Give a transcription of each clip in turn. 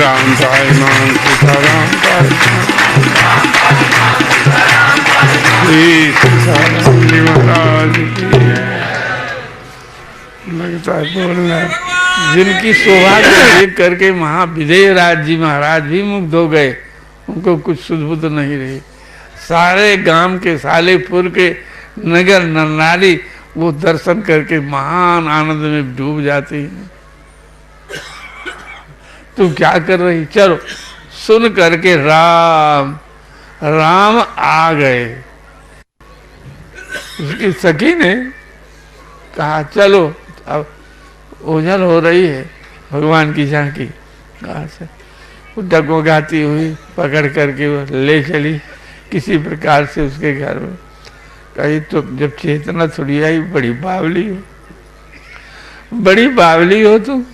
राम पाय मान सीताराम पाय सीताराम जी महाराज की लगता है बोलना। जिनकी शोभा को देख करके विदेह राज जी महाराज भी मुग्ध हो गए। उनको कुछ सुध-बुध नहीं रही। सारे गांव के सालेपुर के नगर नारी वो दर्शन करके महान आनंद में डूब जाती हैं। तू क्या कर रही? चलो सुन करके राम राम आ गए। उसकी सखी ने कहा चलो अब ओझल हो रही है भगवान की झांकी। कहा से वो डगमगाती हुई पकड़ करके वो ले चली किसी प्रकार से उसके घर में। कही तो जब चेतना थोड़ी आई, बड़ी बावली हो, बड़ी बावली हो तुम।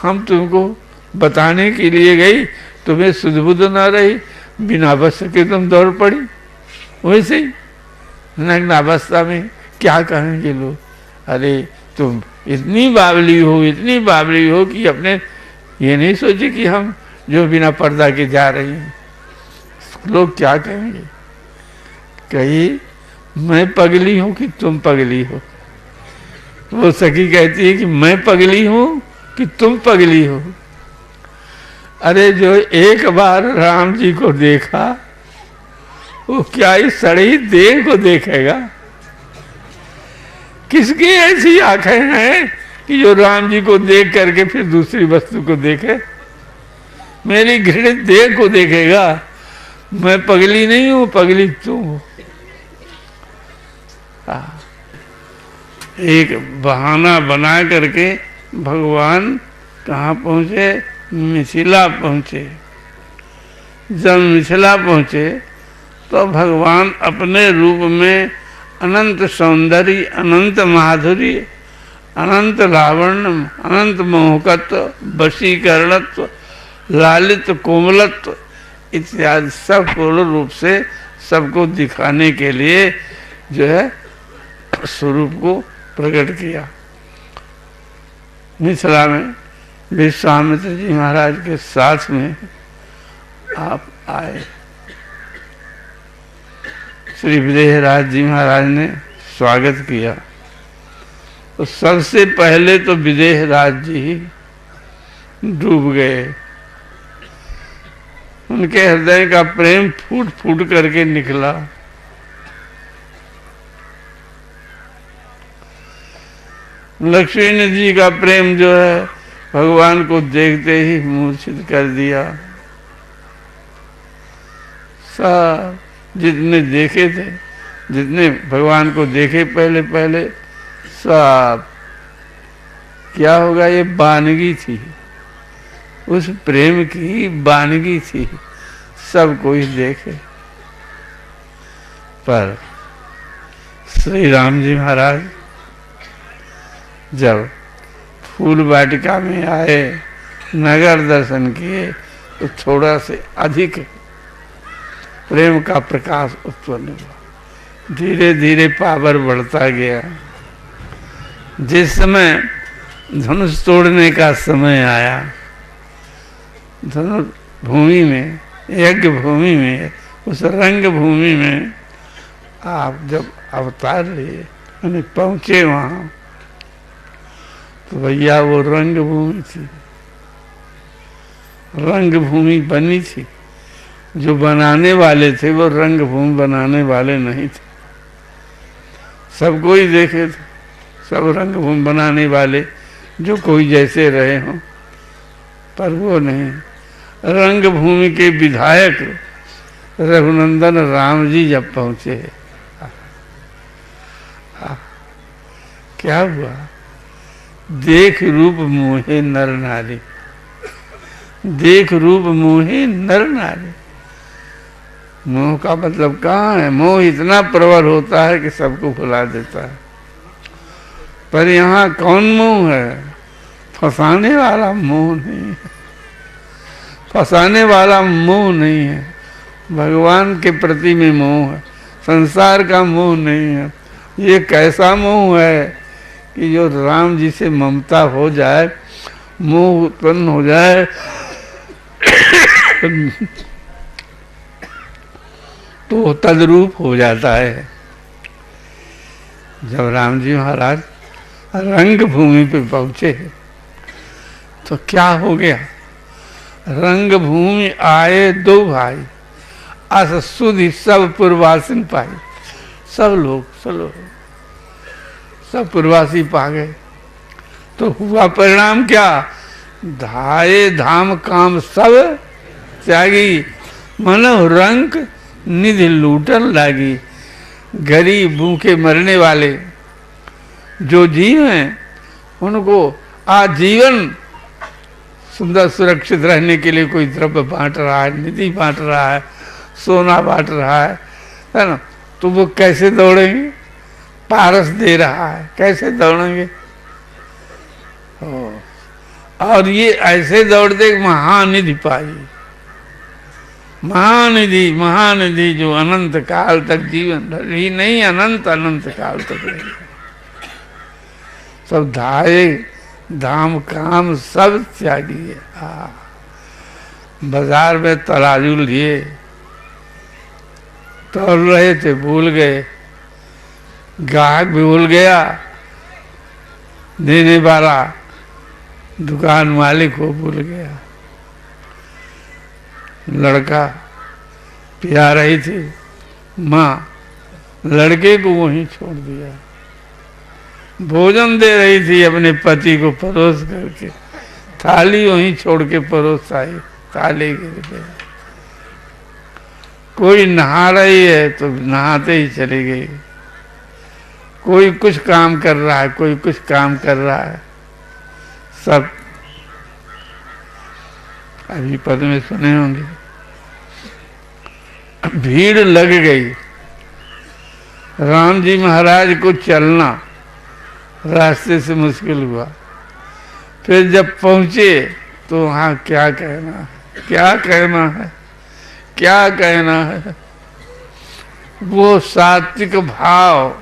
हम तुमको बताने के लिए गई, तुम्हें सुध-बुध न रही, बिना वस्त्र के तुम दौड़ पड़ी। वैसे ही नग्न अवस्था में क्या कहेंगे लोग? अरे तुम इतनी बावली हो, इतनी बावली हो कि अपने ये नहीं सोचे कि हम जो बिना पर्दा के जा रही हैं, लोग क्या कहेंगे? कही मैं पगली हूं कि तुम पगली हो? वो सखी कहती है कि मैं पगली हूं कि तुम पगली हो? अरे जो एक बार राम जी को देखा वो क्या इस सड़ी देह को देखेगा? किसकी ऐसी आंखें हैं कि जो राम जी को देख करके फिर दूसरी वस्तु को देखे? मेरी घृणित देह को देखेगा। मैं पगली नहीं हूं, पगली तुम हो। एक बहाना बना करके भगवान कहाँ पहुंचे? मिथिला पहुंचे। जब मिथिला पहुंचे तो भगवान अपने रूप में अनंत सौंदर्य, अनंत माधुर्य, अनंत लावण्य, अनंत मोहकत्व, वशीकरणत्व, लालित कोमलत्व इत्यादि सब पूर्ण रूप से सबको दिखाने के लिए जो है स्वरूप को प्रकट किया। मिथिला में विश्वामित्र जी महाराज के साथ में आप आए। श्री विदेह राज जी महाराज ने स्वागत किया। तो सबसे पहले तो विदेह राज जी ही डूब गए। उनके हृदय का प्रेम फूट फूट करके निकला। लक्ष्मी जी का प्रेम जो है भगवान को देखते ही मूर्छित कर दिया। सब जितने देखे थे, जितने भगवान को देखे पहले पहले, सब क्या होगा? ये बानगी थी, उस प्रेम की बानगी थी। सब कोई देखे। पर श्री राम जी महाराज जब फूल वाटिका में आए, नगर दर्शन किए, तो थोड़ा से अधिक प्रेम का प्रकाश उत्पन्न हुआ। धीरे धीरे पावर बढ़ता गया। जिस समय धनुष तोड़ने का समय आया, धनुष भूमि में, यज्ञ भूमि में, उस रंग भूमि में आप जब अवतार लिए, यानी पहुंचे वहां, तो भैया वो रंग भूमि थी, रंग भूमि बनी थी। जो बनाने वाले थे वो रंग भूमि बनाने वाले नहीं थे। सबको ही देखे थे, सब रंग भूमि बनाने वाले, जो कोई जैसे रहे हों, पर वो नहीं। रंग भूमि के विधायक रघुनंदन राम जी जब पहुंचे, क्या हुआ? देख रूप मोहे नर नारी, देख रूप मोहे नर नारी। मोह का मतलब कहाँ है? मोह इतना प्रबल होता है कि सबको भुला देता है। पर यहाँ कौन मोह है? फंसाने वाला मोह नहीं है, फंसाने वाला मोह नहीं है। भगवान के प्रति में मोह है, संसार का मोह नहीं है। ये कैसा मोह है कि जो राम जी से ममता हो जाए, मोह उत्पन्न हो जाए, तो तद्रूप हो जाता है। जब राम जी महाराज रंग भूमि पे पहुंचे तो क्या हो गया, रंग भूमि आए दो भाई, अस सुधि सब पूर्वासिन पाई। सब लोग सब पूर्वासी पा गए। तो हुआ परिणाम क्या, धाये धाम काम सब त्यागी, मनो रंग निधि लूटन लागी। गरीब भूखे मरने वाले जो जीव हैं उनको आजीवन सुंदर सुरक्षित रहने के लिए कोई द्रव्य बांट रहा है, निधि बांट रहा है, सोना बांट रहा है ना, तो वो कैसे दौड़ेंगे, पारस दे रहा है, कैसे दौड़ेंगे। और ये ऐसे दौड़ते महानिधि पाई, महानिधि, महानिधि जो अनंत काल तक जीवन ही नहीं, अनंत अनंत काल तक रहेगी। सब धाये धाम काम सब त्यागी है। बाजार में तराजू लिए, तोल रहे थे, भूल गए, ग्राहक भी भूल गया, देने वाला दुकान मालिक को भूल गया। लड़का पिया रही थी माँ, लड़के को वहीं छोड़ दिया। भोजन दे रही थी अपने पति को परोस करके, थाली वहीं छोड़ के परोस आई, थाली गिर गई। कोई नहा रही है तो नहाते ही चली गई। कोई कुछ काम कर रहा है, कोई कुछ काम कर रहा है, सब अभी पद में सुने होंगे। भीड़ लग गई, राम जी महाराज को चलना रास्ते से मुश्किल हुआ। फिर जब पहुंचे तो वहां क्या कहना है, क्या कहना है, क्या कहना है। वो सात्विक भाव,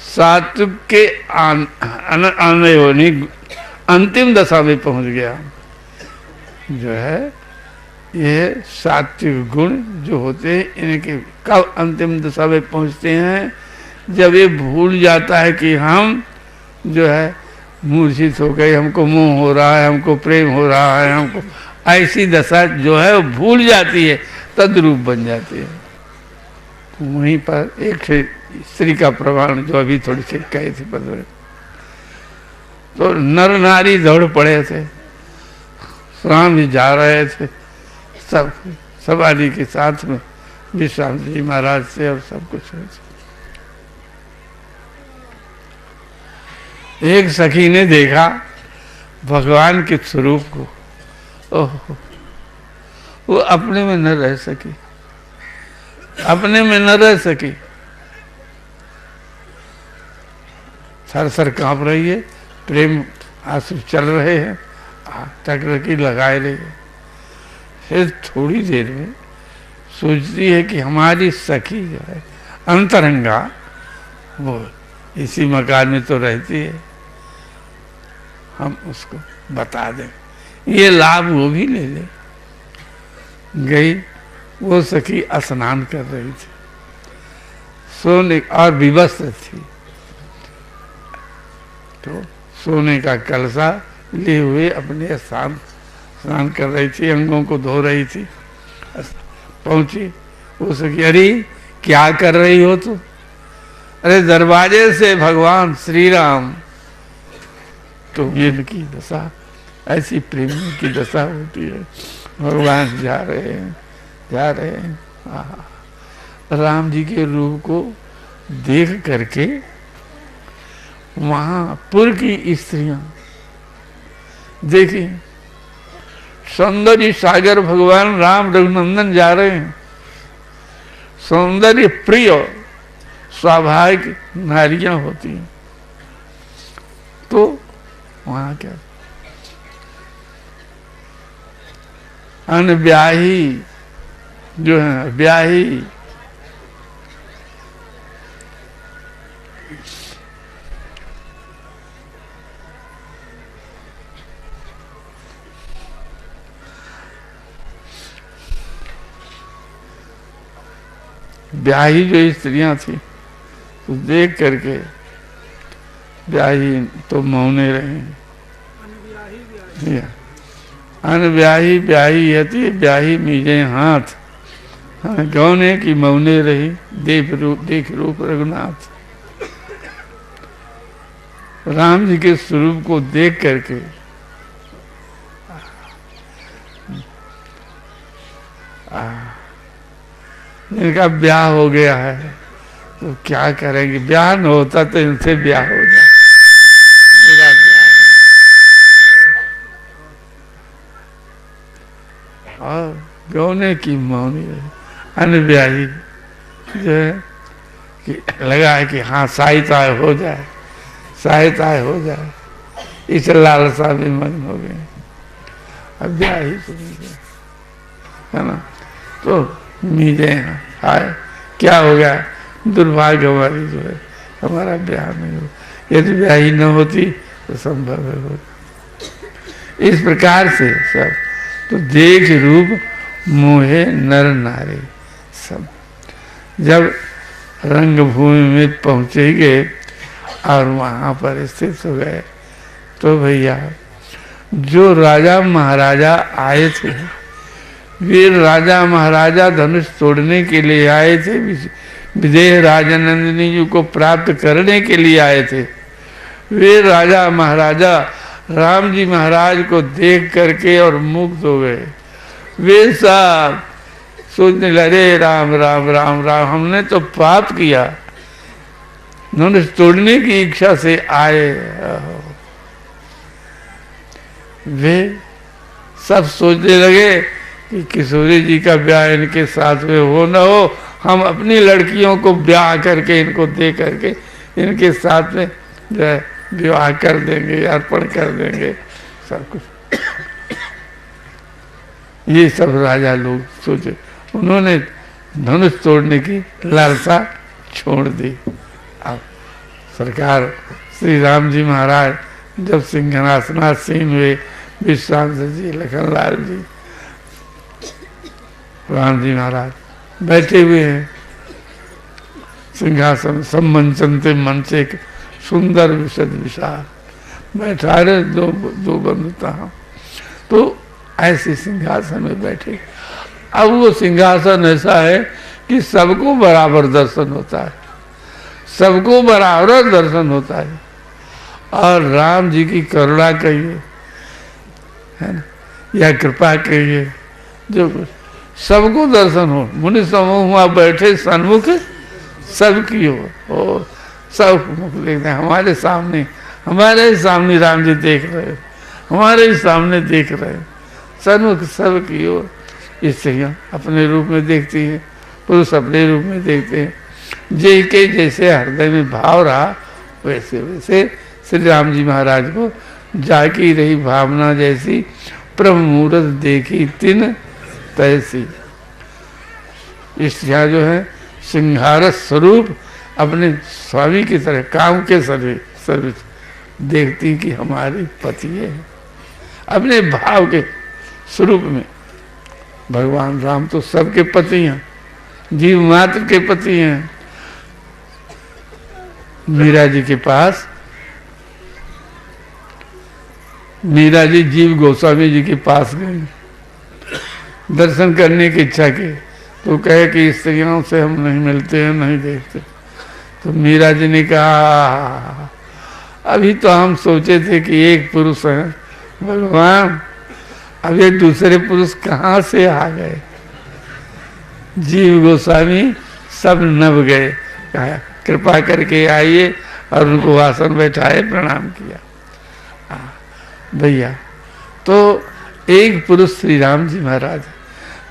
सात्विक के आने होने अंतिम दशा में पहुंच गया। जो है ये सात्विक गुण जो होते हैं, इनके कब अंतिम दशा में पहुंचते हैं, जब ये भूल जाता है कि हम जो है मूर्छित हो गए, हमको मोह हो रहा है, हमको प्रेम हो रहा है, हमको ऐसी दशा जो है वो भूल जाती है, तद्रूप बन जाती है। वहीं पर एक स्त्री का प्रमाण जो अभी थोड़ी सी कही थी पद में, तो नर नारी दौड़ पड़े थे, राम जी जा रहे थे, सब आदि के साथ में विश्राम जी महाराज से और सब कुछ हुए थे। एक सखी ने देखा भगवान के स्वरूप को, ओह, वो अपने में न रह सकी, अपने में न रह सकी, सर सर कांप रही है, प्रेम आंसू चल रहे हैं, टकटकी लगाए रही है। फिर थोड़ी देर में सोचती है कि हमारी सखी जो है अंतरंगा, वो इसी मकान में तो रहती है, हम उसको बता दें, ये लाभ वो भी ले ले। गई, वो सखी स्नान कर रही थी, सोने और विवस्त्र थी, तो सोने का कलसा लिए हुए अपने स्नान कर रही थी, अंगों को धो रही थी। पहुंची, वो सखी, अरे क्या कर रही हो तू? अरे दरवाजे से भगवान श्री राम। तो इनकी दशा ऐसी प्रेम की दशा होती है, भगवान जा रहे हैं, जा रहे हैं। राम जी के रूप को देख करके वहां पुर की स्त्रियां देखी, सौंदर्य सागर भगवान राम रघुनंदन जा रहे हैं, सौंदर्य प्रिय स्वाभाविक नारियां होती हैं, तो वहां क्या अनब्याही जो है, ब्याही ब्याही जो स्त्रियां थी तो देख करके ब्याही तो मौने रहे। अनब्याही ब्याही यति ब्याही मीजे हाथ, गौने की मौने रही देख रूप रघुनाथ। राम जी के स्वरूप को देख करके इनका ब्याह हो गया है तो क्या करेंगे, ब्याह न होता तो इनसे ब्याह हो जाए, मेरा ब्याह। और गौने की मौनी अनब्याही जो है कि लगा है कि हाँ सहायता हो जाए, सहायता हो जाए, इस लालसा में मग्न हो गए। अब ब्याही है ना, तो मीजे हाय क्या हो गया, दुर्भाग्य हमारी जो है हमारा ब्याह नहीं हो, यदि ब्याही न होती तो संभव है होता। इस प्रकार से सब तो देख रूप मोहे नर नारी सब। जब रंगभूमि में पहुंचेंगे और वहां पर स्थित हो गए तो भैया जो राजा महाराजा आए थे, वीर राजा महाराजा धनुष तोड़ने के लिए आए थे, विदेह राजा नंदिनी जी को प्राप्त करने के लिए आए थे। वीर राजा महाराजा राम जी महाराज को देख करके और मुग्ध हो गए। वे साहब सोचने लगे राम राम राम राम, हमने तो पाप किया, धनुष तोड़ने की इच्छा से आए। वे सब सोचने लगे कि किशोरी जी का ब्याह इनके साथ में हो न हो, हम अपनी लड़कियों को ब्याह करके इनको दे करके इनके साथ में जो है विवाह कर देंगे, अर्पण कर देंगे सब कुछ। ये सब राजा लोग सोचे, उन्होंने धनुष तोड़ने की लालसा छोड़ दी। अब सरकार श्री राम जी महाराज जब सिंहासनासीन हुए, विश्रांत जी, लखनलाल जी, राम जी महाराज बैठे हुए हैं सिंहासन, सब मंचनते मंच, एक सुंदर विशद विशाल बैठा रहे दो बंधुता। तो ऐसे सिंहासन में बैठे। अब वो सिंहासन ऐसा है कि सबको बराबर दर्शन होता है, सबको बराबर दर्शन होता है। और राम जी की करुणा कहिए, है ना, या कृपा कहिए, जो कुछ सबको दर्शन हो। मुनि समूह वहां बैठे सन्मुख सबकी हो, सब मुख देखते हैं। हमारे सामने राम जी देख रहे हो, हमारे सामने देख रहे हो, सन्मुख सबकी ओर। स्त्रियां अपने रूप में देखती हैं, पुरुष अपने रूप में देखते हैं। के जैसे हृदय में भाव रहा वैसे वैसे श्री राम जी महाराज को जाकी रही भावना जैसी, प्रभु मूरत देखी तिन तैसी। स्त्रियां जो है सिंहार स्वरूप अपने स्वामी की तरह, काम के सर्विस देखती कि हमारे पति है। अपने भाव के स्वरूप में भगवान राम तो सबके पति हैं, जीव मात्र के पति हैं। मीरा जी के पास, मीरा जी जीव गोस्वामी जी के पास गए दर्शन करने की इच्छा की, तो कहे कि स्त्रियों से हम नहीं मिलते हैं, नहीं देखते। तो मीरा जी ने कहा अभी तो हम सोचे थे कि एक पुरुष है भगवान, अब ये दूसरे पुरुष कहाँ से आ गए। जीव गोस्वामी सब नभ गए, कहा कृपा करके आइए, और उनको आसन बैठाए, प्रणाम किया। भैया तो एक पुरुष श्री राम जी महाराज,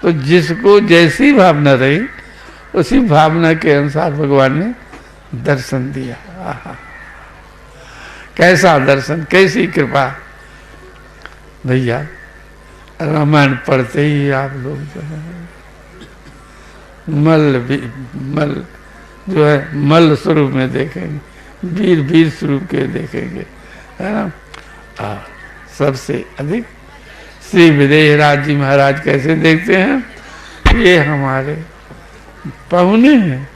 तो जिसको जैसी भावना रही उसी भावना के अनुसार भगवान ने दर्शन दिया। कैसा दर्शन, कैसी कृपा। भैया रामायण पढ़ते ही आप लोग जो है मल जो है मल्ल स्वरूप में देखेंगे, वीर स्वरूप के देखेंगे, है ना। सबसे अधिक श्री विदेहराज जी महाराज कैसे देखते हैं, ये हमारे पहुने हैं,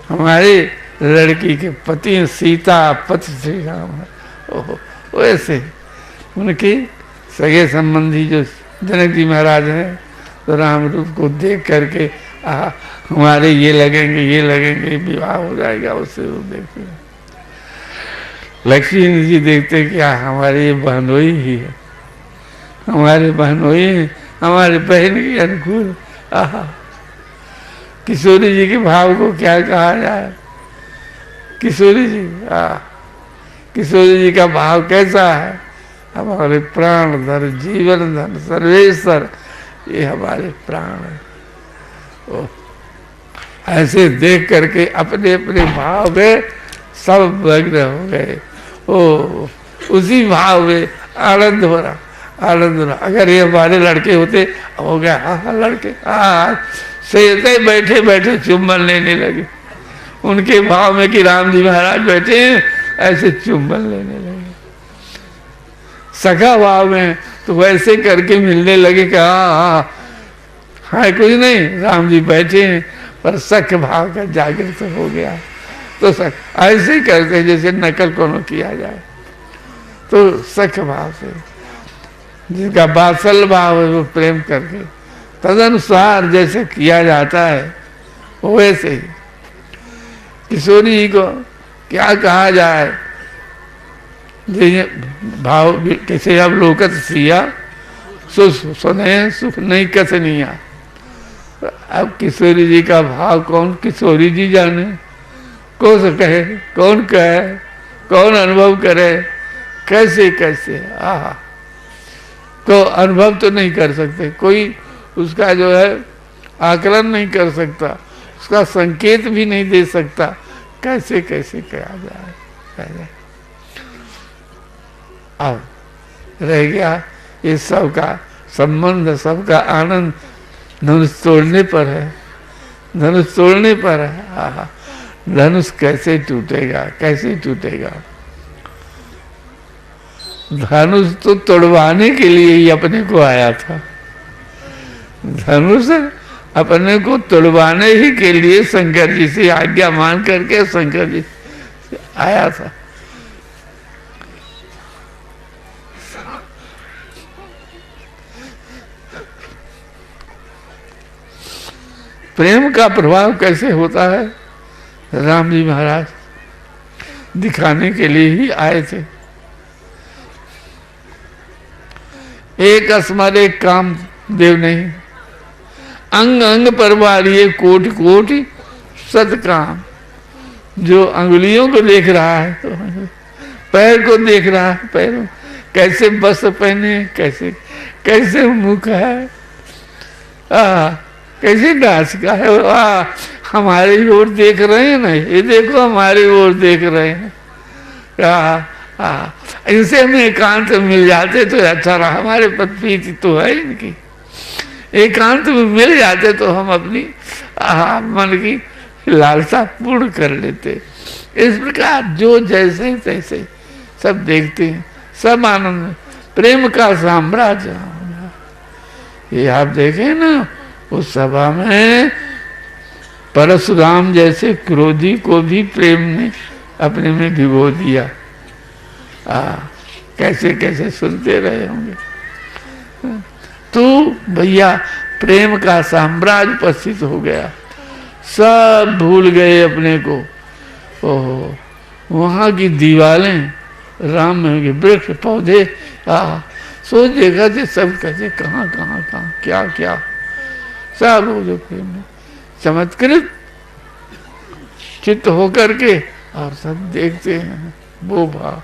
हमारे लड़की के पति हैं, सीता पति श्री राम है। ओहो, वैसे उनके सगे संबंधी जो जनक जी महाराज हैं, तो राम रूप को देख करके हमारे ये लगेंगे, विवाह हो जाएगा उससे। वो देखते हैं लक्ष्मी जी, देखते क्या हमारे ये बहनोई ही है, हमारे बहनोई है, हमारे बहन के अनुकूल। आहा, किशोरी जी के भाव को क्या कहा जाए। किशोरी जी, किशोरी जी का भाव कैसा है, हमारे प्राण धन, जीवन धन, सर्वेश्वर, ये हमारे प्राण है। ऐसे देख करके अपने अपने भाव में सब मग्न हो गए। ओ उसी भाव में आनंद हो रहा, आनंद हो रहा। अगर ये हमारे लड़के होते, हो गया हाँ लड़के, से बैठे बैठे चुम्बन लेने लगे उनके भाव में कि राम जी महाराज बैठे हैं, ऐसे चुम्बन लेने लगे। सखा भाव में तो वैसे करके मिलने लगे कि हाँ कुछ नहीं, राम जी बैठे हैं, पर सख भाव का जागृत हो गया। तो सख ऐसे ही करते जैसे नकल कोनो किया जाए, तो सख भाव से जिसका बात्सल भाव है वो प्रेम करके तदनुसार जैसे किया जाता है वैसे ही। किशोरी जी को क्या कहा जाए, भाव कैसे अब लोकत सिया सुने सुख नहीं कसनिया। अब किशोरी जी का भाव कौन किशोरी जी जाने, कौन कहे, कौन कहे, कौन अनुभव करे, कैसे कैसे। तो अनुभव तो नहीं कर सकते, कोई उसका जो है आकलन नहीं कर सकता, उसका संकेत भी नहीं दे सकता, कैसे कैसे कहा जाए। अब रह गया ये सबका संबंध, सबका आनंद धनुष तोड़ने पर है, धनुष तोड़ने पर है। धनुष कैसे टूटेगा, कैसे टूटेगा। धनुष तो तोड़वाने के लिए ही अपने को आया था, धनुष अपने को तोड़वाने ही के लिए शंकर जी से आज्ञा मान करके शंकर जी से आया था। प्रेम का प्रभाव कैसे होता है, राम जी महाराज दिखाने के लिए ही आए थे। एक अस्मर एक काम देव नहीं, अंग अंग पर बारिये कोटि कोटि सत काम। जो अंगुलियों को देख रहा है तो पैर को देख रहा है, पैर कैसे वस्त्र पहने, कैसे कैसे मुख है, कैसे नाच का है, हमारी ओर देख रहे हैं ना, ये देखो हमारी ओर देख रहे हैं। इनसे हमें एकांत मिल जाते तो अच्छा रहा, हमारे प्रीति तो है इनकी, एकांत में मिल जाते तो हम अपनी मन की लालसा पूर्ण कर लेते। इस प्रकार जो जैसे तैसे सब देखते हैं, सब आनंद, प्रेम का साम्राज्य। ये आप देखें ना, उस सभा में परशुराम जैसे क्रोधी को भी प्रेम ने अपने में भिगो दिया। कैसे कैसे सुनते रहे होंगे। तो भैया प्रेम का साम्राज्य उपस्थित हो गया, सब भूल गए अपने को। ओहो, वहां की दीवारें राम में वृक्ष पौधे सोच देखा थे, सब कैसे कहाँ कहाँ कहाँ क्या क्या सब हो जो प्रेम में चमत्कृत चित्त होकर के और सब देखते हैं वो भाव।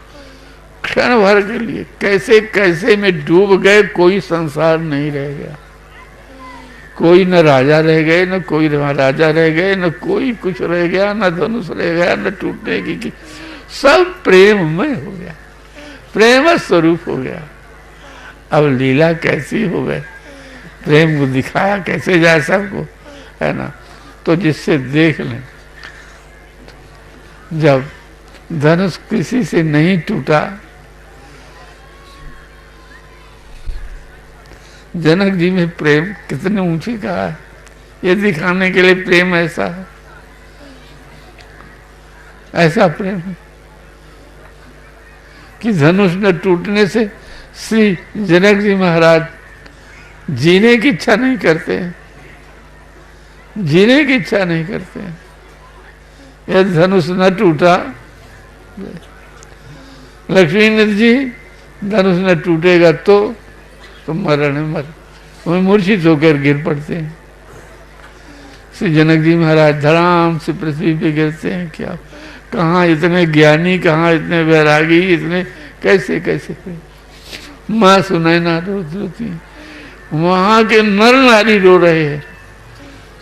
क्षण भर के लिए कैसे कैसे में डूब गए, कोई संसार नहीं रह गया, कोई न राजा रह गए, न कोई महाराजा रह गए, न कोई कुछ रह गया, न धनुष रह गया, न टूटने की सब प्रेममय हो गया, प्रेम स्वरूप हो गया। अब लीला कैसी हो गई, प्रेम को दिखाया कैसे जाए सबको, है ना। तो जिससे देख लें, जब धनुष किसी से नहीं टूटा, जनक जी में प्रेम कितने ऊंचे कहा है, ये दिखाने के लिए प्रेम ऐसा है, ऐसा प्रेम है कि धनुष न टूटने से श्री जनक जी महाराज जीने की इच्छा नहीं करते हैं, जीने की इच्छा नहीं करते हैं। यदि धनुष न टूटा, लक्ष्मीनाथ जी धनुष न टूटेगा तो मरण है, वही मूर्छित होकर गिर पड़ते हैं। श्री जनक जी महाराज धड़ाम से पृथ्वी पे गिरते हैं। क्या कहाँ इतने ज्ञानी, कहाँ इतने वैरागी, इतने कैसे कैसे माँ सुनैना रोती है। वहां के नर नारी रो रहे हैं,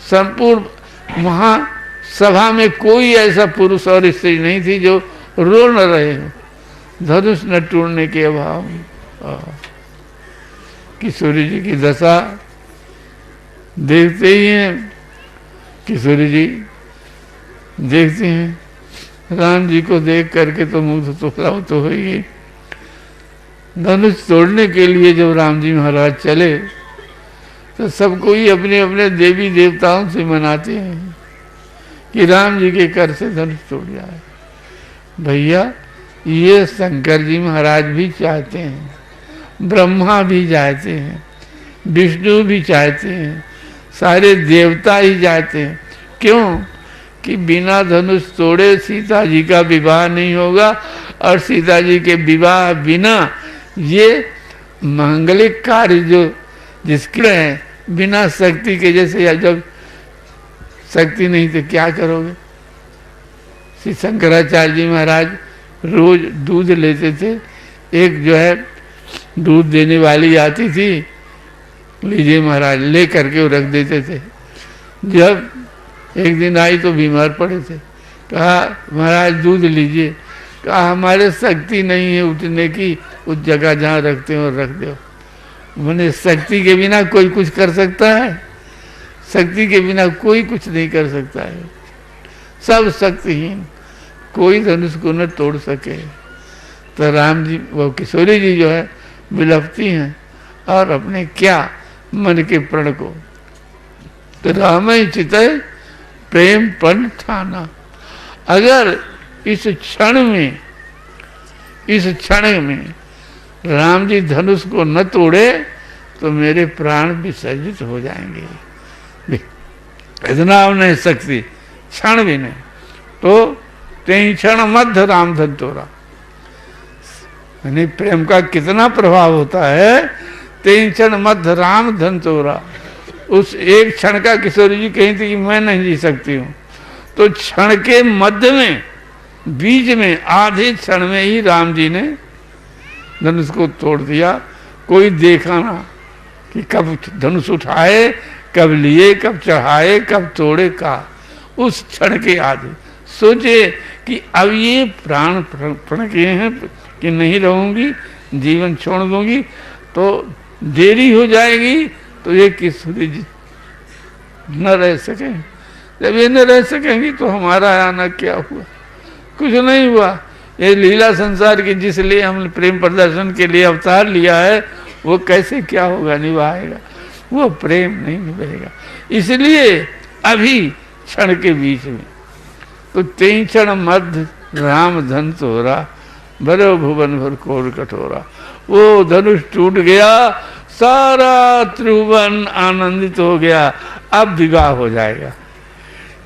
संपूर्ण वहां सभा में कोई ऐसा पुरुष और स्त्री नहीं थी जो रो न रहे हो धनुष न टूटने के अभाव में। किशोरी जी की दशा देखते ही हैं, किशोरी जी देखते हैं राम जी को देख करके तो मुग्ध तो हो ही। धनुष तोड़ने के लिए जब राम जी महाराज चले तो सब कोई अपने अपने देवी देवताओं से मनाते हैं कि राम जी के कर से धनुष टूट जाए। भैया ये शंकर जी महाराज भी चाहते हैं, ब्रह्मा भी चाहते हैं, विष्णु भी चाहते हैं, सारे देवता ही चाहते हैं। क्यों? कि बिना धनुष तोड़े सीता जी का विवाह नहीं होगा, और सीता जी के विवाह बिना ये मांगलिक कार्य जो जिसके हैं बिना शक्ति के, जैसे जब शक्ति नहीं तो क्या करोगे। श्री शंकराचार्य जी महाराज रोज दूध लेते थे, एक जो है दूध देने वाली आती थी, लीजिए महाराज, ले करके वो रख देते थे। जब एक दिन आई तो बीमार पड़े थे, कहा महाराज दूध लीजिए, कहा हमारे शक्ति नहीं है उठने की, उस जगह जहाँ रखते हो रख दो। मैंने शक्ति के बिना कोई कुछ कर सकता है? शक्ति के बिना कोई कुछ नहीं कर सकता है, सब शक्तिहीन, कोई धनुष को न तोड़ सके। तो राम जी वो किशोरी जी जो है विलपती हैं और अपने क्या मन के प्रण को, तो राम चितय प्रेम पण ठाना। अगर इस क्षण में राम जी धनुष को न तोड़े तो मेरे प्राण विसर्जित हो जाएंगे। इतना उन्हें शक्ति क्षण भी नहीं, तो तेई क्षण मध्य राम धन तोड़ा। यानी प्रेम का कितना प्रभाव होता है। तेई क्षण मध्य राम धन तोड़ा। उस एक क्षण का किशोरी जी कही थी कि मैं नहीं जी सकती हूँ, तो क्षण के मध्य में, बीच में, आधे क्षण में ही राम जी ने धनुष को तोड़ दिया। कोई देखा ना कि कब धनुष उठाए, कब लिए, कब चढ़ाए, कब तोड़े, का उस क्षण के आधे। सोचे कि अब ये प्राण प्रण किए हैं कि नहीं रहूंगी, जीवन छोड़ दूंगी तो देरी हो जाएगी, तो ये किशोरी जी न रह सके। जब ये न रह सकेंगी तो हमारा आना क्या हुआ? कुछ नहीं हुआ। ये लीला संसार की जिसलिए हमने प्रेम प्रदर्शन के लिए अवतार लिया है, वो कैसे क्या होगा, निभाएगा? वो प्रेम नहीं निभाएगा। इसलिए अभी क्षण के बीच में तो तेई क्षण मध्य राम धन तोरा, भरो भुवन भर कोर कठोरा। वो धनुष टूट गया, सारा त्रिभुवन आनंदित हो गया। अब विवाह हो जाएगा।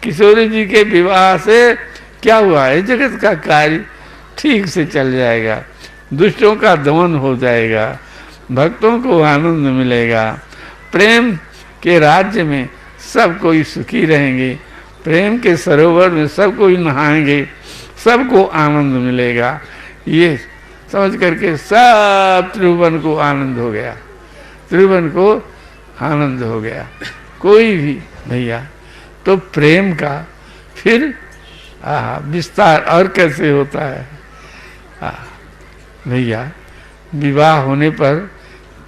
किशोरी जी के विवाह से क्या हुआ है? जगत का कार्य ठीक से चल जाएगा, दुष्टों का दमन हो जाएगा, भक्तों को आनंद मिलेगा, प्रेम के राज्य में सब कोई सुखी रहेंगे, प्रेम के सरोवर में सब कोई नहाएंगे, सबको आनंद मिलेगा। ये समझ करके सब त्रिभुवन को आनंद हो गया, त्रिभुवन को आनंद हो गया। कोई भी भैया तो प्रेम का फिर विस्तार और कैसे होता है भैया। विवाह होने पर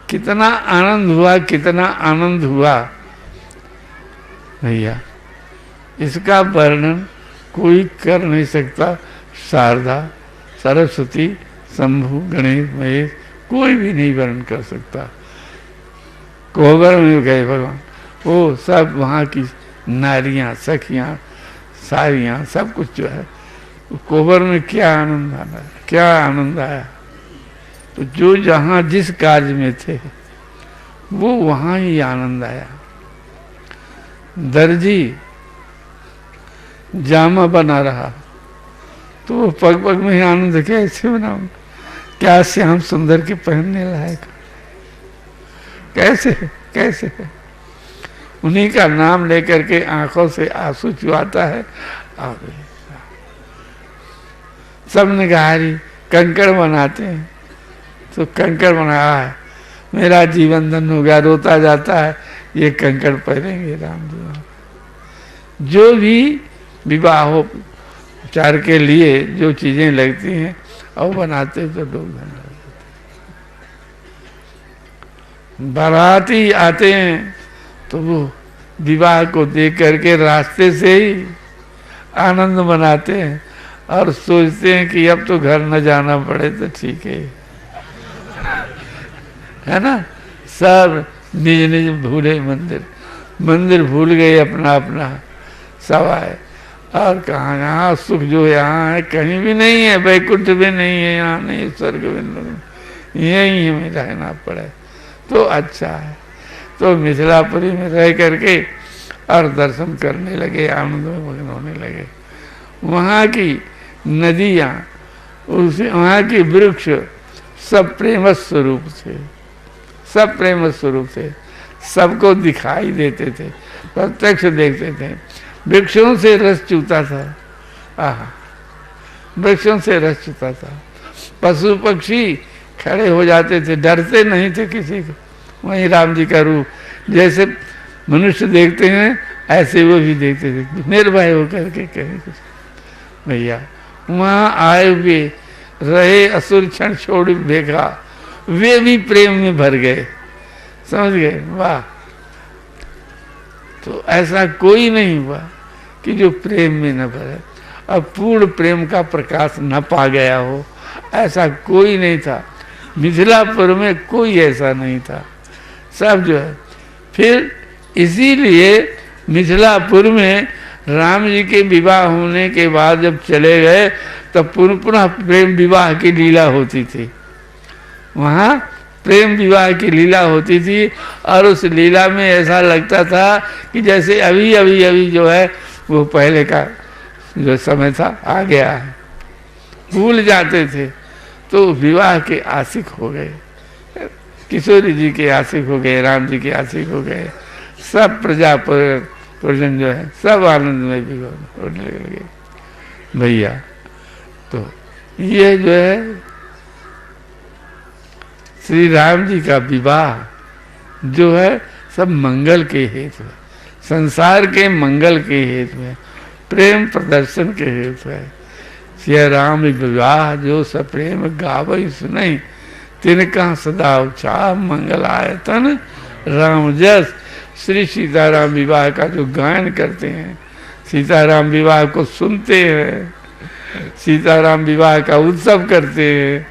कितना आनंद हुआ, कितना आनंद हुआ भैया, इसका वर्णन कोई कर नहीं सकता। शारदा, सरस्वती, शंभु, गणेश, महेश कोई भी नहीं वर्णन कर सकता। कोहबर में गए भगवान, वो सब वहाँ की नारियां, सखियां, सारियां, सब कुछ जो है कोबर में क्या आनंद आना, क्या आनंद आया। तो जो जहाँ जिस कार्य में थे वो वहाँ ही आनंद आया। दर्जी जामा बना रहा तो वो पग पग में ही आनंद कैसे बनाऊंगा, क्या श्याम सुंदर के पहनने लायक, कैसे कैसे। उन्हीं का नाम लेकर के आंखों से आंसू चुआता है। और सब निगारी कंकड़ बनाते हैं, तो कंकड़ बनाया है, मेरा जीवन धन हो गया, रोता जाता है, ये कंकड़ पहनेंगे राम जी। जो भी विवाहोपचार के लिए जो चीजें लगती हैं और बनाते तो लोग धन हो जाते। बाराती आते हैं तो वो विवाह को देख करके रास्ते से ही आनंद मनाते हैं और सोचते हैं कि अब तो घर न जाना पड़े तो ठीक है ना। सब निज निज भूले मंदिर, मंदिर भूल गए अपना अपना सब आए। और कहाँ, यहाँ सुख जो यहाँ है कहीं भी नहीं है, वैकुंठ भी नहीं है, यहाँ नहीं, स्वर्ग भी नहीं, यही हमें रहना पड़े तो अच्छा है। तो मिथिलापुरी में रह करके और दर्शन करने लगे, आनंद में मग्न होने लगे। वहाँ की नदियाँ, उसे वहाँ की वृक्ष सब प्रेम स्वरूप थे, सब प्रेम स्वरूप थे, सबको दिखाई देते थे, प्रत्यक्ष देखते थे। वृक्षों से रस चूता था, आहा, वृक्षों से रस चूता था। पशु पक्षी खड़े हो जाते थे, डरते नहीं थे किसी को। वही राम जी का रूप, जैसे मनुष्य देखते हैं ऐसे वो भी देखते थे, निर्भय होकर के कहे कुछ। भैया वहाँ आए हुए रहे असुर क्षण छोड़ देखा, वे भी प्रेम में भर गए, समझ गए, वाह। तो ऐसा कोई नहीं हुआ कि जो प्रेम में न भरे और पूर्ण प्रेम का प्रकाश न पा गया हो, ऐसा कोई नहीं था। मिथिलापुर में कोई ऐसा नहीं था, सब जो है। फिर इसीलिए मिथिलापुर में राम जी के विवाह होने के बाद जब चले गए तब पुनः प्रेम विवाह की लीला होती थी। वहाँ प्रेम विवाह की लीला होती थी और उस लीला में ऐसा लगता था कि जैसे अभी अभी अभी जो है वो पहले का जो समय था आ गया है, भूल जाते थे। तो विवाह के आशिक हो गए, किशोरी जी के आशिक हो गए, राम जी के आशिक हो गए, सब प्रजा प्रजन जो है सब आनंद में भी होने लगे भैया। तो ये जो है श्री राम जी का विवाह जो है सब मंगल के हेतु है, संसार के मंगल के हेतु है, प्रेम प्रदर्शन के हेतु है। श्री राम विवाह जो सप्रेम गावई सुनई, तिनका सदा उत्साह मंगल आयतन राम जस। श्री सीताराम विवाह का जो गायन करते हैं, सीताराम विवाह को सुनते हैं, सीताराम विवाह का उत्सव करते हैं,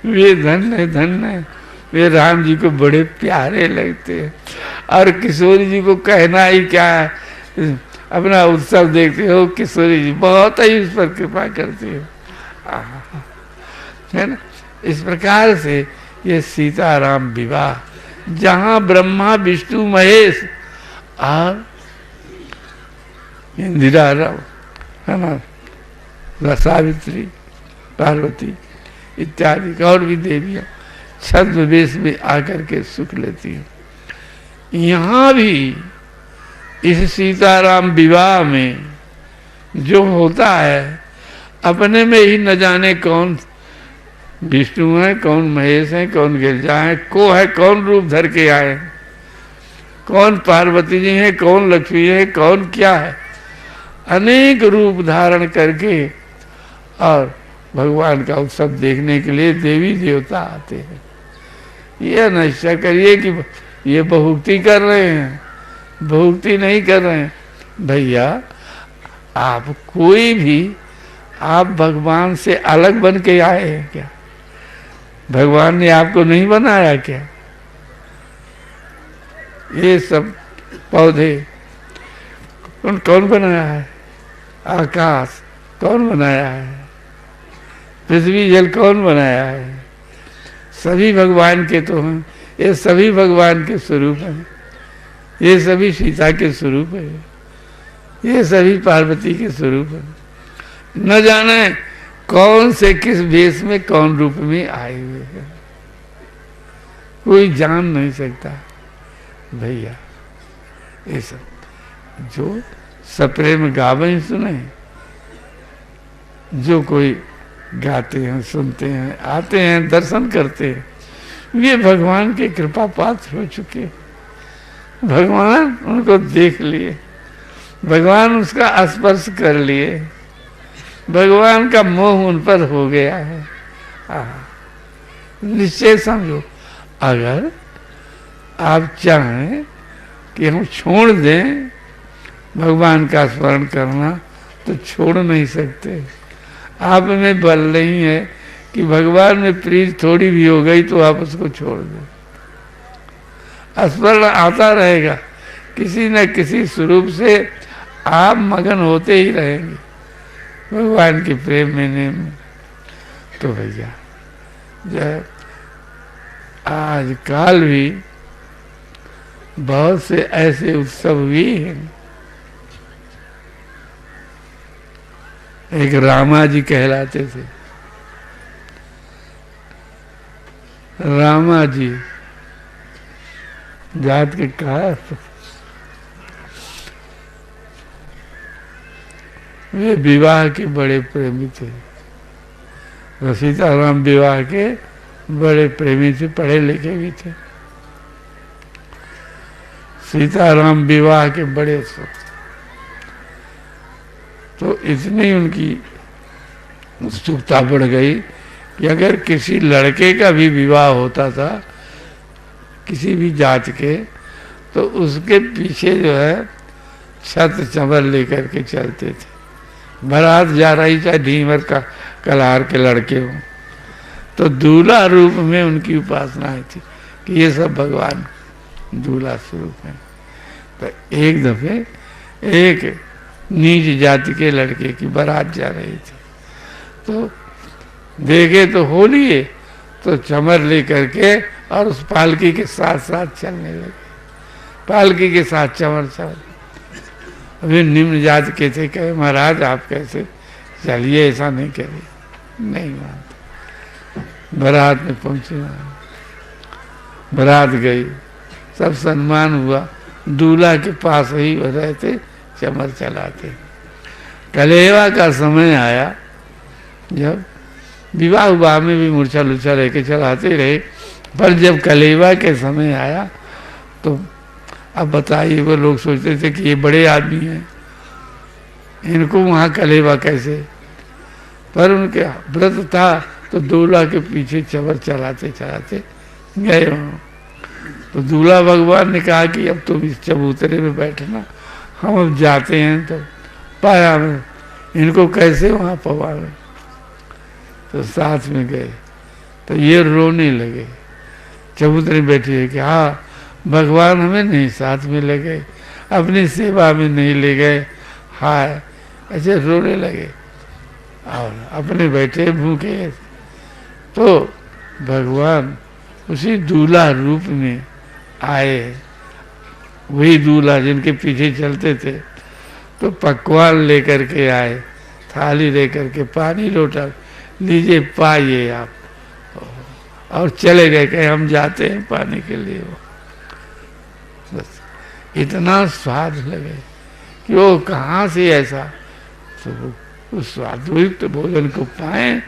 वे धन्य धन्य, वे राम जी को बड़े प्यारे लगते हैं। और किशोरी जी को कहना ही क्या है, अपना उत्सव देखते हो, किशोरी जी बहुत ही उस पर कृपा करती हो, है ना। इस प्रकार से ये सीताराम विवाह जहाँ ब्रह्मा विष्णु महेश और इंदिरा राव, है ना, सावित्री पार्वती इत्यादि और भी देवियाँ छद्म वेश में आकर के सुख लेती हैं। यहाँ भी इस सीताराम विवाह में जो होता है, अपने में ही न जाने कौन विष्णु है, कौन महेश है, कौन गिरजा है, को है, कौन रूप धर के आए, कौन पार्वती जी है, कौन लक्ष्मी है, कौन क्या है, अनेक रूप धारण करके और भगवान का उत्सव देखने के लिए देवी देवता आते हैं। ये निश्चय करिए कि ये बहुक्ति कर रहे हैं, बहुक्ति नहीं कर रहे हैं भैया। आप कोई भी आप भगवान से अलग बन के आए हैं क्या? भगवान ने आपको नहीं बनाया क्या? ये सब पौधे कौन बनाया है? आकाश कौन बनाया है? पृथ्वी जल कौन बनाया है? सभी भगवान के तो हैं। ये सभी भगवान के स्वरूप हैं। ये सभी सीता के स्वरूप है। ये सभी पार्वती के स्वरूप है। न जाने कौन से किस भेष में कौन रूप में आए हुए हैं, कोई जान नहीं सकता भैया। ये सब जो सप्रेम गावे सुने, जो कोई गाते हैं, सुनते हैं, आते हैं, दर्शन करते हैं, ये भगवान के कृपा पात्र हो चुके। भगवान उनको देख लिए, भगवान उसका स्पर्श कर लिए, भगवान का मोह उन पर हो गया है। निश्चय समझो, अगर आप चाहें कि हम छोड़ दें भगवान का स्मरण करना, तो छोड़ नहीं सकते। आप में बल नहीं है कि भगवान में प्रीत थोड़ी भी हो गई तो आप उसको छोड़ दें। स्मरण आता रहेगा, किसी न किसी स्वरूप से आप मगन होते ही रहेंगे भगवान के प्रेम में। तो भैया जब आजकल भी बहुत से ऐसे उत्सव भी हैं। एक रामा जी कहलाते थे, रामा जी जात के कहा, वे विवाह के बड़े प्रेमी थे। सीताराम विवाह के बड़े प्रेमी थे, पढ़े लिखे भी थे। सीताराम विवाह के बड़े शौक, तो इतनी उनकी उत्सुकता बढ़ गई कि अगर किसी लड़के का भी विवाह होता था किसी भी जात के, तो उसके पीछे जो है छत चंवर लेकर के चलते थे। बारात जा रही चाहे ढीमर का कलार के लड़के हों, तो दूल्हा रूप में उनकी उपासना थी कि ये सब भगवान दूल्हा स्वरूप है। तो एक दफे एक नीच जाति के लड़के की बारात जा रही थी, तो देखे तो होली है, तो चमर लेकर के और उस पालकी के साथ साथ चलने लगे। पालकी के साथ चमर चल। अभी निम्न जाति के थे, कहे महाराज आप कैसे चलिए, ऐसा नहीं करिए, नहीं मानते। बारात में पहुंचे, बारात गई, सब सम्मान हुआ, दूल्हा के पास ही रहते, चमर चलाते। कलेवा का समय आया, जब विवाह विवाह में भी मूर्छा लुर्छा लेके चलाते रहे, पर जब कलेवा के समय आया तो अब बताइए, वो लोग सोचते थे कि ये बड़े आदमी हैं, इनको वहाँ कलेवा कैसे, पर उनके व्रत था तो दूल्हा के पीछे चमर चलाते चलाते गए वहाँ। तो दूल्हा भगवान ने कहा कि अब तुम इस चबूतरे में बैठना, हम अब जाते हैं। तो पाया में इनको कैसे वहाँ पवावे, तो साथ में गए, तो ये रोने लगे। चबूतरे बैठे है कि हाँ भगवान हमें नहीं साथ में ले गए, अपनी सेवा में नहीं ले गए, हाय, ऐसे रोने लगे और अपने बैठे भूखे। तो भगवान उसी दूल्हा रूप में आए, वही दूल्हा जिनके पीछे चलते थे, तो पकवान लेकर के आए, थाली लेकर के, पानी लोटा, लीजिए पाइए आप, और चले गए, कहे हम जाते हैं पानी के लिए। बस इतना स्वाद लगे कि वो कहाँ से ऐसा, तो उस स्वादयुक्त भोजन को पाए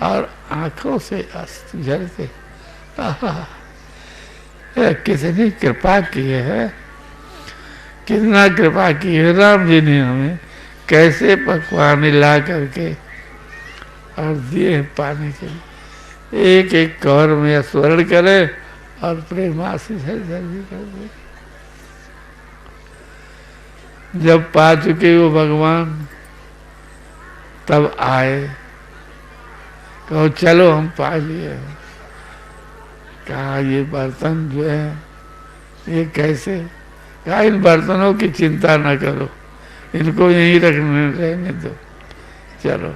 और आंखों से अश्रु झरते। कितनी कृपा की है, कितना कृपा की है राम जी ने हमें, कैसे पकवान ला करके और दिए पाने के लिए। एक एक कौर में स्मरण करे और प्रेमाशीष कर दे। जब पा चुके वो भगवान, तब आए, कहो चलो हम पा लिए। कहा ये बर्तन जो है ये कैसे, कहा इन बर्तनों की चिंता न करो, इनको यहीं रहने दो। चलो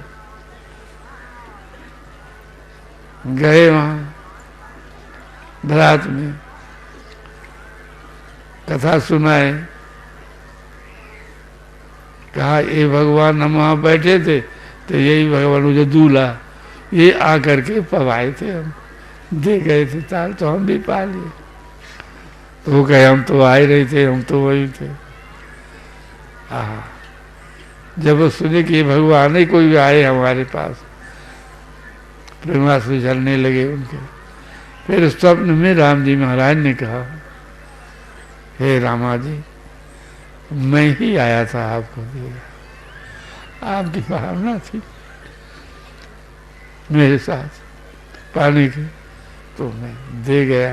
गए वहां बारात में, कथा सुनाए। कहा ये भगवान हम वहां बैठे थे तो यही भगवान जो दूल्हा ये आकर के पवाए थे, हम दे गए थे ताल तो हम भी पा लिए। तो वो कहे हम तो आए रहे थे, हम तो वही थे। जब वो सुने कि भगवान ही कोई आए हमारे पास, प्रेमाश्रु चलने लगे उनके। फिर स्वप्न में राम जी महाराज ने कहा, हे रामा जी मैं ही आया था आपको देगा, आपकी भावना थी मेरे साथ पानी की तो मैं दे गया,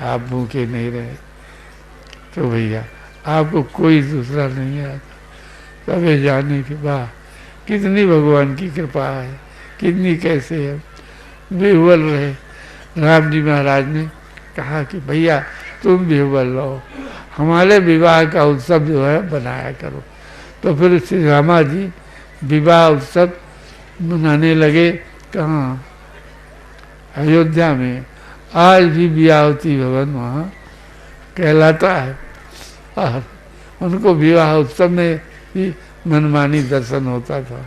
आप भूखे नहीं रहे। तो भैया आपको कोई दूसरा नहीं आता। तबे जाने के बाद कितनी भगवान की कृपा है, कितनी कैसे है। बेहुबल रहे। राम जी महाराज ने कहा कि भैया तुम बेहुबल रहो, हमारे विवाह का उत्सव जो है बनाया करो। तो फिर श्री रामा जी विवाह उत्सव मनाने लगे। कहाँ? अयोध्या में। आज भी ब्याहवती भवन वहाँ कहलाता है और उनको विवाह उत्सव में भी मनमानी दर्शन होता था।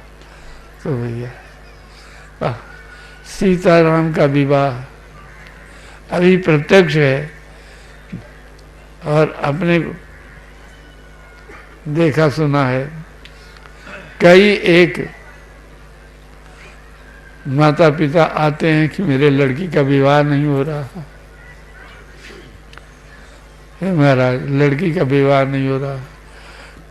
तो भैया सीताराम का विवाह अभी प्रत्यक्ष है और अपने देखा सुना है। कई एक माता पिता आते हैं कि मेरे लड़की का विवाह नहीं हो रहा है महाराज, लड़की का विवाह नहीं हो रहा।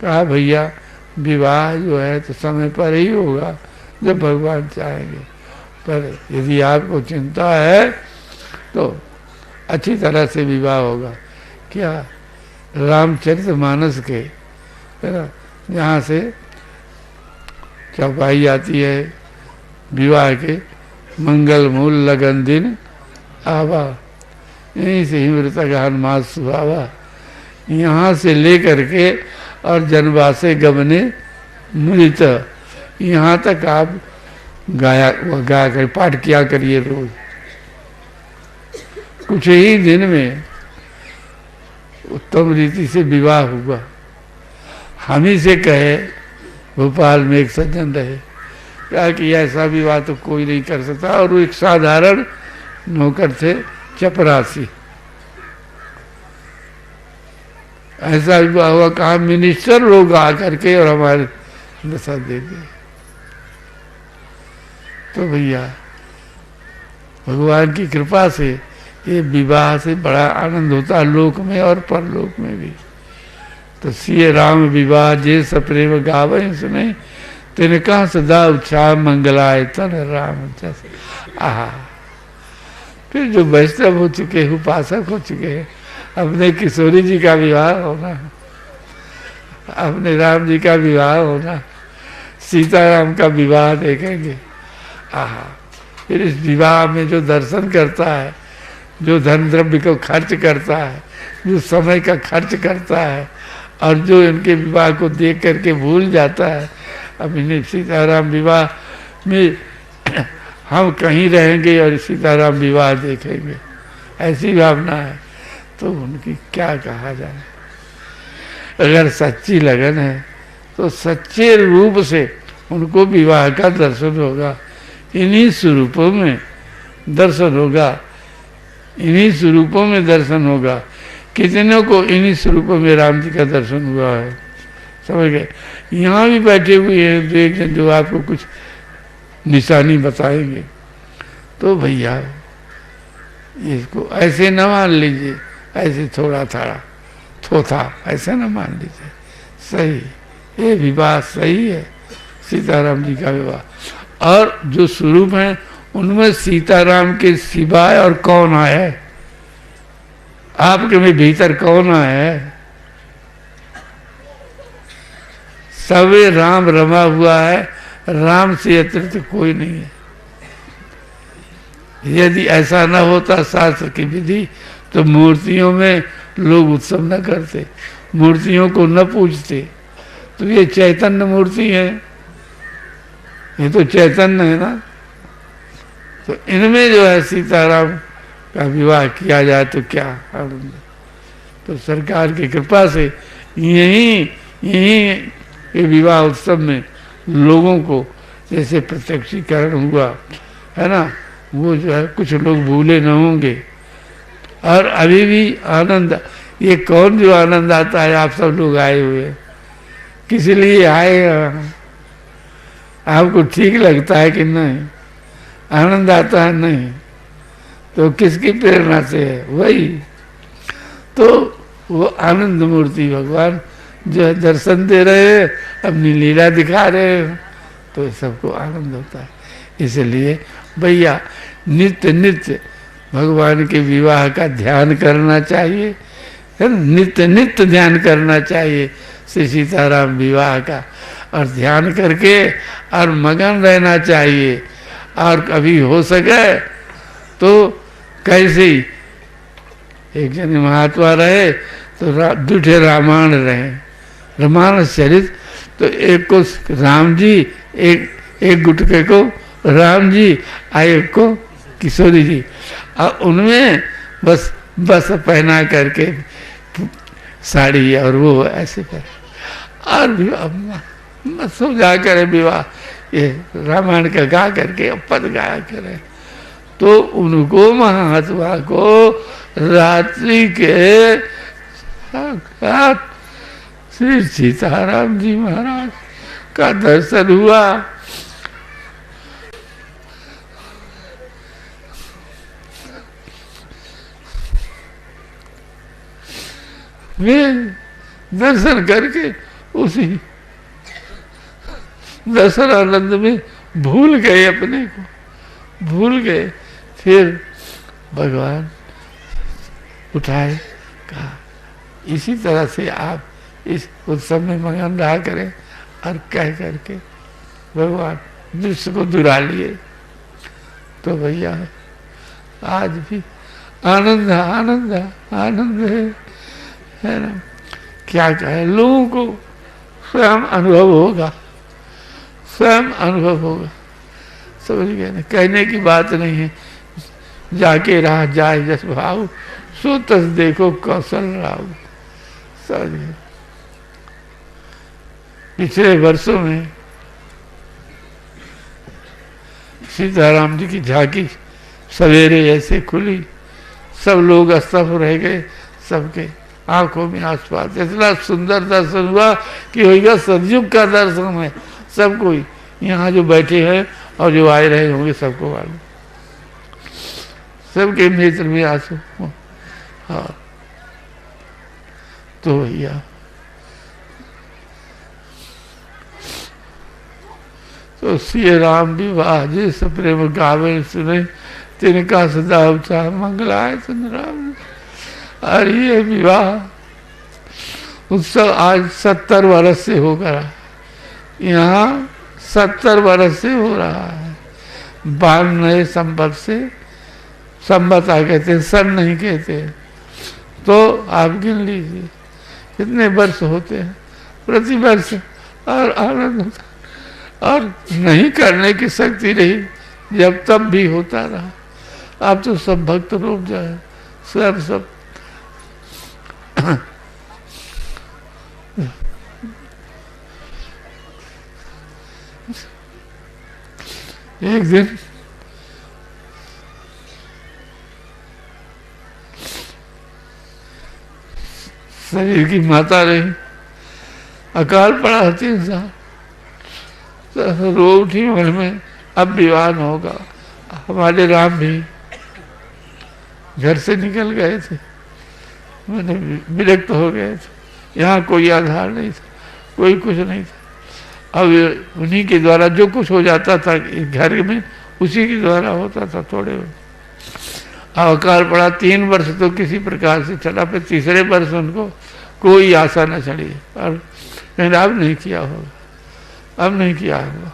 कहा भैया विवाह जो है तो समय पर ही होगा जब भगवान चाहेंगे, पर यदि आपको चिंता है तो अच्छी तरह से विवाह होगा। क्या? रामचरितमानस के है ना, जहाँ से चौपाई आती है विवाह के, मंगल मूल लगन दिन आवा, यहीं से ही मृतगहन मास सुहावा, यहाँ से लेकर के और जनवासे गमने मृत, यहाँ तक आप गा कर पाठ किया करिए रोज। कुछ ही दिन में उत्तम रीति से विवाह हुआ। हम ही से कहे, भोपाल में एक सज्जन रहे, कहा कि ऐसा विवाह तो कोई नहीं कर सकता, और वो एक साधारण नौकर थे, चपरासी। ऐसा विवाह हुआ, कहा मिनिस्टर लोग आकर के और हमारे दशा दे दिए। तो भैया भगवान की कृपा से ये विवाह से बड़ा आनंद होता है, लोक में और परलोक में भी। तो सिय राम विवाह जे सप्रेम गावे सुने, तिनका सदा उत्साह मंगलाय तन राम जस। आहा, फिर जो वैष्णव हो चुके हैं, उपासक हो चुके हैं, अपने किशोरी जी का विवाह होना, अपने राम जी का विवाह होना, सीताराम का विवाह देखेंगे। आहा, फिर इस विवाह में जो दर्शन करता है, जो धन द्रव्य को खर्च करता है, जो समय का खर्च करता है, और जो इनके विवाह को देख करके भूल जाता है, अब इन्हें सीताराम विवाह में हम कहीं रहेंगे और सीताराम विवाह देखेंगे, ऐसी भावना है, तो उनकी क्या कहा जाए। अगर सच्ची लगन है तो सच्चे रूप से उनको विवाह का दर्शन होगा, इन्हीं स्वरूपों में दर्शन होगा, इन्हीं स्वरूपों में दर्शन होगा। कितनों को इन्हीं स्वरूपों में राम जी का दर्शन हुआ है, समझ गए। यहाँ भी बैठे हुए हैं एक जन जो आपको कुछ निशानी बताएंगे। तो भैया इसको ऐसे न मान लीजिए, ऐसे थोड़ा थोड़ा थोथा ऐसे न मान लीजिए। सही, ये विवाह सही है, सीताराम जी का विवाह। और जो स्वरूप है उनमें सीताराम के सिवाय और कौन आया है? आपके में भीतर कौन आया है? सवे राम रमा हुआ है, राम से अतिरिक्त कोई नहीं है। यदि ऐसा न होता शास्त्र की विधि, तो मूर्तियों में लोग उत्सव न करते, मूर्तियों को न पूजते, तो ये चैतन्य मूर्ति है, ये तो चैतन्य है ना। तो इनमें जो है सीताराम का विवाह किया जाए तो क्या आनंद। तो सरकार की कृपा से यही ये विवाह उत्सव में लोगों को जैसे प्रत्यक्षीकरण हुआ है ना, वो जो है कुछ लोग भूले न होंगे। और अभी भी आनंद, ये कौन जो आनंद आता है, आप सब लोग आए हुए हैं, किस लिए आए, आपको ठीक लगता है कि नहीं, आनंद आता है नहीं, तो किसकी प्रेरणा से है, वही तो वो आनंद मूर्ति भगवान जो है दर्शन दे रहे हैं, अपनी लीला दिखा रहे हैं, तो सबको आनंद होता है। इसलिए भैया नित्य नित्य भगवान के विवाह का ध्यान करना चाहिए, है ना, नित्य नित्य ध्यान करना चाहिए श्री सीताराम विवाह का, और ध्यान करके और मगन रहना चाहिए। और कभी हो सके तो कैसे ही एक जन महात्मा रहे तो दूठे रामायण रहे, रामायण चरित, तो एक को राम जी, एक गुटके को राम जी, एक को किशोरी जी, और उनमें बस पहना करके साड़ी, और वो ऐसे कर, और बस हो जा करे विवाह, ये रामायण का गा करके पद गाया करे। तो उनको महात्मा को रात्रि के साक्षात श्री सीताराम जी महाराज का दर्शन हुआ। वे दर्शन करके उसी दर्शन आनंद में भूल गए, अपने को भूल गए। फिर भगवान उठाए, कहा इसी तरह से आप इस उत्सव में मगन रहा करें, और कह करके भगवान दृश्य को दुरा लिए। तो भैया आज भी आनंद आनंद आनंद है ना, क्या कहे, लोगों को स्वयं अनुभव होगा, स्वयं अनुभव होगा, समझ गए ना, कहने की बात नहीं है। जाके रहा जाए जस भाव, सो तस देखो कौशल राव, समझ गए। पिछले वर्षों में सीताराम जी की झांकी सवेरे ऐसे खुली, सब लोग स्तब्ध रह गए, सबके आंखों में आसपास इतना सुंदर दर्शन हुआ कि होगा सतयुग का दर्शन है। सबको यहाँ जो बैठे हैं और जो आए रहे होंगे सबको मालूम, सबके नेत्र में आंसू। हाँ, तो भैया तो श्री राम विवाह जिस प्रेम गावे सुने, तिनका सदा उत्साह मंगलाय सुन राम। और ये विवाह उत्सव आज 70 वर्ष से होगा, यहाँ 70 वर्ष से हो रहा है। 92 संवत से, संवत आ कहते हैं, सन नहीं कहते, तो आप गिन लीजिए कितने वर्ष होते हैं प्रति वर्ष। और आनंद होता, और नहीं करने की शक्ति रही जब तब भी होता रहा। आप तो सब भक्त रूप जाए, सब एक दिन शरीर की माता रही, अकाल पड़ा 3 साल, तो रो उठी मन में, अब विवाह होगा। हमारे राम भी घर से निकल गए थे, मैंने विरक्त हो गए थे, यहाँ कोई आधार नहीं था, कोई कुछ नहीं था। अब उन्हीं के द्वारा जो कुछ हो जाता था घर में, उसी के द्वारा होता था थोड़े। अब अकाल पड़ा, 3 वर्ष तो किसी प्रकार से चला, फिर तीसरे वर्ष उनको कोई आशा न चढ़ी, और कहीं अब नहीं किया होगा, अब नहीं किया होगा,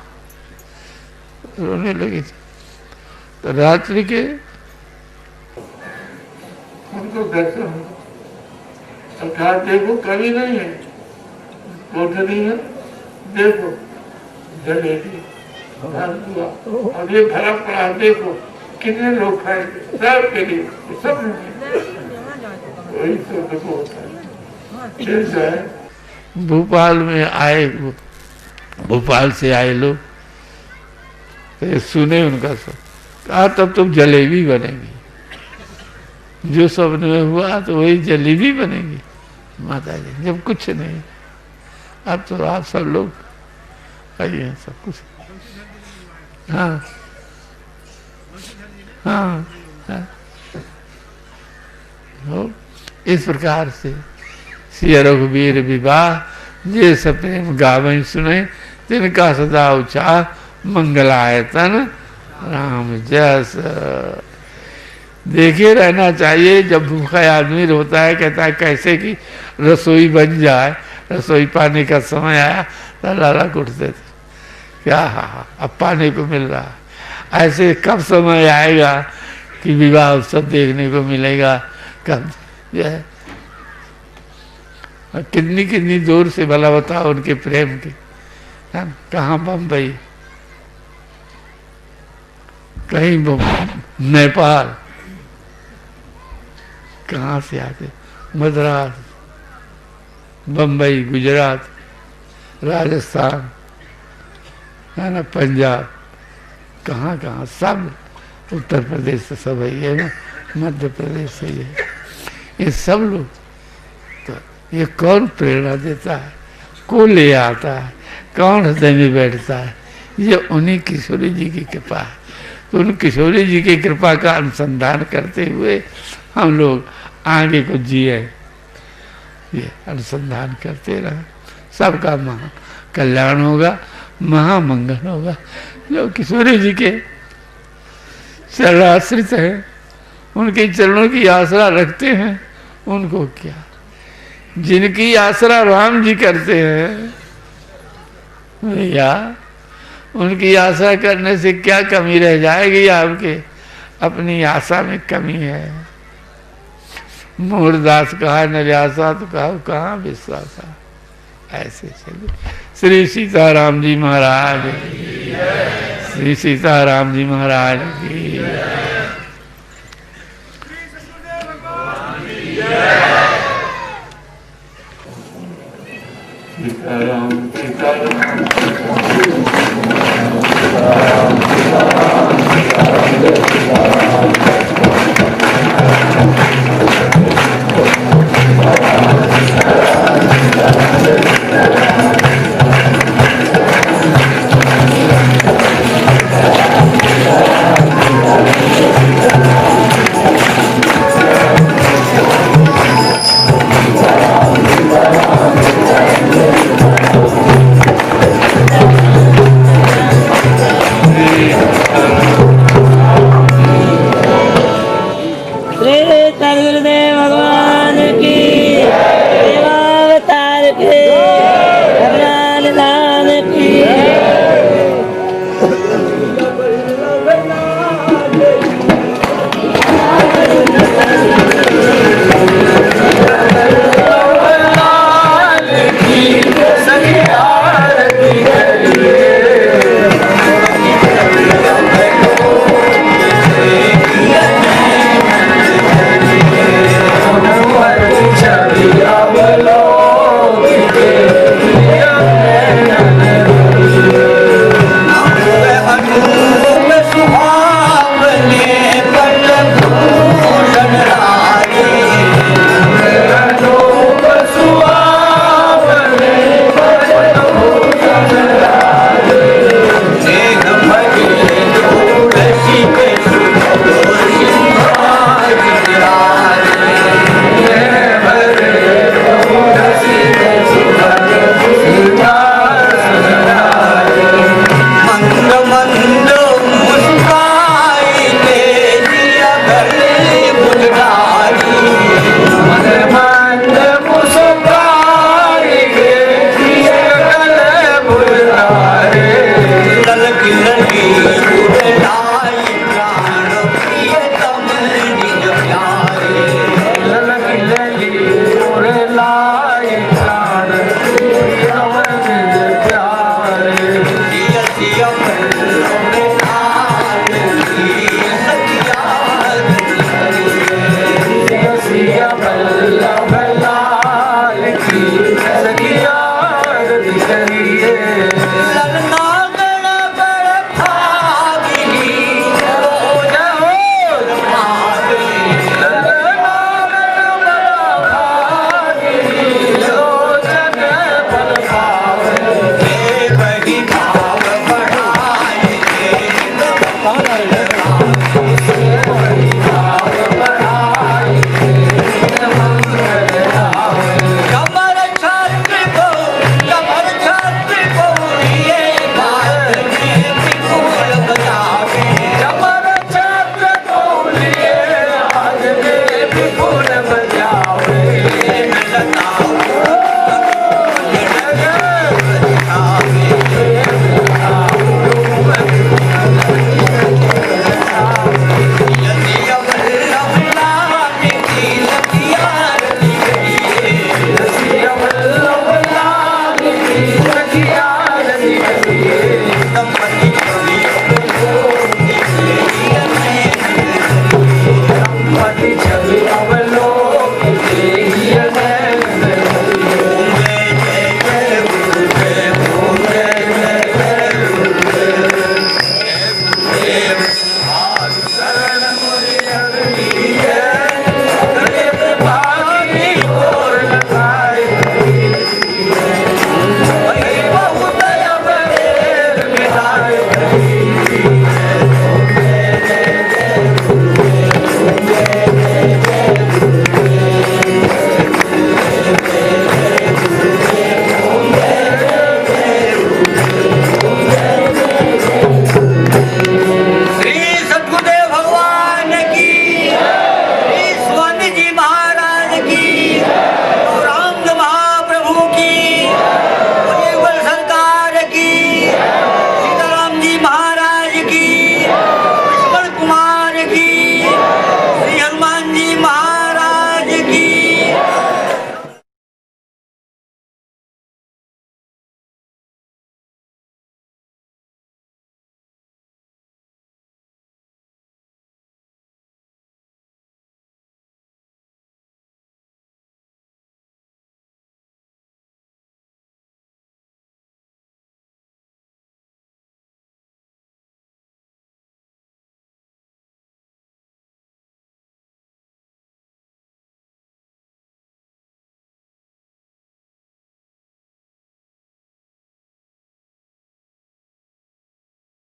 रोने लगी थी। तो रात्रि के उनको दर्शन अब कहा देखो कभी नहीं है, कोठरी में देखो जलेबी और ये भरा पड़ा देखो कितने लोग खाएंगे, सब के लिए सब वही तो देखो होता है। जैसा है भोपाल में आए, भोपाल से आए लोग तो सुने उनका सब, कहा तब तो जलेबी बनेगी, जो सपने में हुआ तो वही जलेबी बनेगी माता जी, जब कुछ नहीं। अब तो आप सब लोग आइए सब कुछ। हाँ हाँ, हाँ। इस प्रकार से श्री रघुवीर विवाह जे सप्रेम गावन सुने, तिनका सदा उचार मंगलायतन राम जस। देखे रहना चाहिए, जब भूखा आदमी होता है कहता है कैसे कि रसोई बन जाए, रसोई पाने का समय आया तो लाला उठते थे, क्या हाँ अब पाने को मिल रहा है। ऐसे कब समय आएगा कि विवाह उत्सव देखने को मिलेगा, कब जो है कितनी कितनी दूर से भला बताओ उनके प्रेम की, है कहाँ बम्बई, कहीं नेपाल, कहाँ से आते, मद्रास, बम्बई, गुजरात, राजस्थान, है ना, पंजाब, कहाँ कहाँ, सब उत्तर प्रदेश से सब है ना, मध्य प्रदेश से ये सब लोग। तो ये कौन प्रेरणा देता है, को ले आता है, कौन हृदय में बैठता है, ये उन्हीं किशोरी जी की कृपा है। तो उन किशोरी जी की कृपा का अनुसंधान करते हुए हम लोग आगे को जिए, ये अनुसंधान करते रहे, सबका महा कल्याण होगा, महामंगल होगा। जो किशोरी जी के चरणाश्रित हैं, उनके चरणों की आसरा रखते हैं, उनको क्या, जिनकी आसरा राम जी करते हैं भैया, उनकी आशा करने से क्या कमी रह जाएगी आपके, अपनी आशा में कमी है। मोहरदास कहा निराशा तो कहाँ विश्वास है। ऐसे चलिए, श्री सीताराम जी महाराज, श्री सीताराम जी महाराज की। सीताराम सीताराम सीताराम